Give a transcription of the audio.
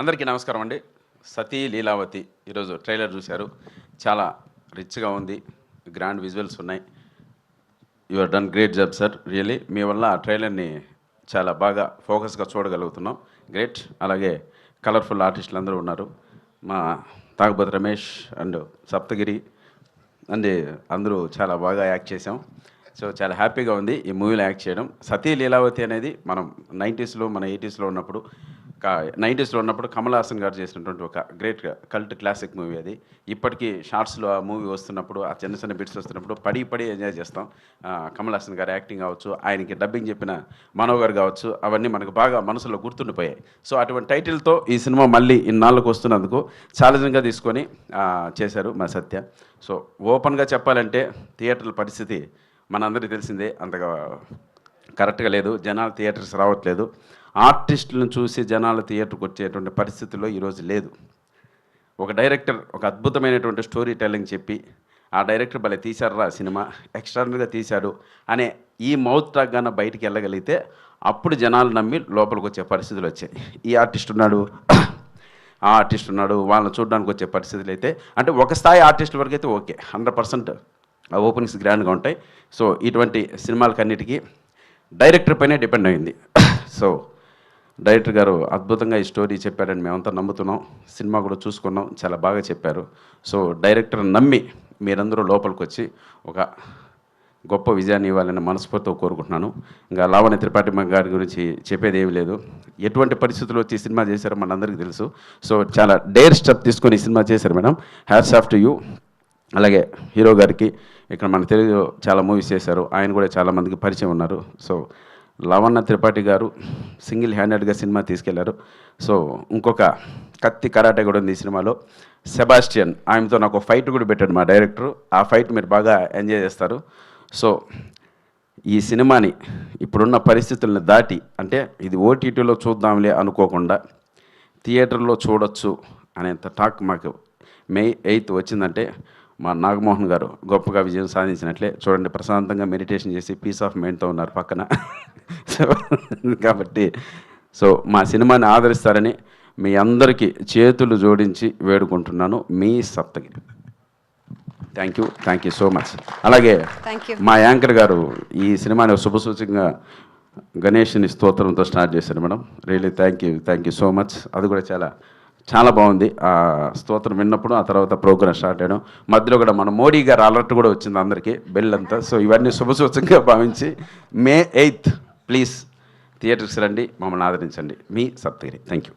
అందరికీ నమస్కారం అండి. సతీ లీలావతి ఈరోజు ట్రైలర్ చూశారు. చాలా రిచ్గా ఉంది, గ్రాండ్ విజువల్స్ ఉన్నాయి. You are done great job sir. Really మీ వల్ల ఆ ట్రైలర్ని చాలా బాగా ఫోకస్గా చూడగలుగుతున్నాం. గ్రేట్. అలాగే కలర్ఫుల్ ఆర్టిస్టులు అందరూ ఉన్నారు. మా తాగుబోతు రమేష్ అండ్ సప్తగిరి అండ్ అందరూ చాలా బాగా యాక్ట్ చేసాం. సో చాలా హ్యాపీగా ఉంది ఈ మూవీలో యాక్ట్ చేయడం. సతీ లీలావతి అనేది మనం 90s మన 80s ఉన్నప్పుడు 90s ఉన్నప్పుడు కమల్ హాసన్ గారు చేసినటువంటి ఒక గ్రేట్ కల్ట్ క్లాసిక్ మూవీ అది. ఇప్పటికీ షార్ట్స్లో ఆ మూవీ వస్తున్నప్పుడు, ఆ చిన్న చిన్న బిట్స్ వస్తున్నప్పుడు పడి ఎంజాయ్ చేస్తాం. కమల్ హాసన్ గారు యాక్టింగ్ కావచ్చు, ఆయనకి డబ్బింగ్ చెప్పిన మనో గారు కావచ్చు, అవన్నీ మనకు బాగా మనసులో గుర్తుండిపోయాయి. సో అటువంటి టైటిల్తో ఈ సినిమా మళ్ళీ ఇన్నాళ్ళకు వస్తున్నందుకు ఛాలెంజింగ్గా తీసుకొని చేశారు మా సత్య. సో ఓపెన్గా చెప్పాలంటే థియేటర్ల పరిస్థితి మనందరికీ తెలిసిందే, అంతగా కరెక్ట్గా లేదు. జనాలు థియేటర్స్ రావట్లేదు. ఆర్టిస్టులను చూసి జనాలు థియేటర్కి వచ్చేటువంటి పరిస్థితుల్లో ఈరోజు లేదు. ఒక డైరెక్టర్ ఒక అద్భుతమైనటువంటి స్టోరీ టెల్లింగ్ చెప్పి, ఆ డైరెక్టర్ భలే తీశారా సినిమా, ఎక్స్ట్రాడినరీగా తీశాడు అనే ఈ మౌత్ టాక్ గాన బయటికి వెళ్ళగలిగితే అప్పుడు జనాలు నమ్మి లోపలికి వచ్చే పరిస్థితులు వచ్చాయి. ఈ ఆర్టిస్ట్ ఉన్నాడు, ఆ ఆర్టిస్ట్ ఉన్నాడు, వాళ్ళని చూడడానికి వచ్చే పరిస్థితులు అయితే, అంటే ఒక స్థాయి ఆర్టిస్టుల వరకు అయితే ఓకే, 100% ఓపెనింగ్స్ గ్రాండ్గా ఉంటాయి. సో ఇటువంటి సినిమాలకన్నిటికీ డైరెక్టర్ పైనే డిపెండ్ అయింది. సో డైరెక్టర్ గారు అద్భుతంగా ఈ స్టోరీ చెప్పారని మేమంతా నమ్ముతున్నాం. సినిమా కూడా చూసుకున్నాం, చాలా బాగా చెప్పారు. సో డైరెక్టర్ నమ్మి మీరందరూ లోపలికి వచ్చి ఒక గొప్ప విజయాన్ని ఇవ్వాలని మనస్ఫూర్తితో కోరుకుంటున్నాను. ఇంకా లావణ్య త్రిపాఠి గారి గురించి చెప్పేది ఏమీ లేదు. ఎటువంటి పరిస్థితుల్లో వచ్చి సినిమా చేశారో మనందరికీ తెలుసు. సో చాలా డేర్ స్టెప్ తీసుకొని ఈ సినిమా చేశారు madam. Hats off to you. అలాగే హీరో గారికి, ఇక్కడ మన తెలుగులో చాలా మూవీస్ చేశారు, ఆయన కూడా చాలామందికి పరిచయం ఉన్నారు. సో లావణ్య త్రిపాఠి గారు సింగిల్ హ్యాండెడ్గా సినిమా తీసుకెళ్లారు. సో ఇంకొక కత్తి కరాటే కూడా ఉంది ఈ సినిమాలో. సెబాస్టియన్, ఆయనతో నాకు ఫైట్ కూడా పెట్టాడు మా డైరెక్టరు. ఆ ఫైట్ మీరు బాగా ఎంజాయ్ చేస్తారు. సో ఈ సినిమాని ఇప్పుడున్న పరిస్థితులను దాటి, అంటే ఇది ఓటీటీలో చూద్దాంలే అనుకోకుండా థియేటర్లో చూడొచ్చు అనేంత టాక్ మాకు May 8th వచ్చిందంటే మా నాగమోహన్ గారు గొప్పగా విజయం సాధించినట్లే. చూడండి, ప్రశాంతంగా మెడిటేషన్ చేసి పీస్ ఆఫ్ మైండ్తో ఉన్నారు పక్కన. సో కాబట్టి సో మా సినిమాని ఆదరిస్తారని మీ అందరికీ చేతులు జోడించి వేడుకుంటున్నాను. మీ Saptagiri. Thank you so much. అలాగే మా యాంకర్ గారు ఈ సినిమాని శుభసూచకంగా గణేష్ని స్తోత్రంతో స్టార్ట్ చేశారు madam. Really thank you so much. అది కూడా చాలా బాగుంది. ఆ స్తోత్రం విన్నప్పుడు ఆ తర్వాత ప్రోగ్రామ్ స్టార్ట్ అయ్యడం మధ్యలో కూడా మన మోడీ గారు అలర్ట్ కూడా వచ్చింది అందరికీ, బెల్ అంతా. సో ఇవన్నీ శుభసూచకంగా భావించి May 8th ప్లీజ్ థియేటర్స్కి రండి, మమ్మల్ని ఆదరించండి. మీ సప్తగిరి. Thank you.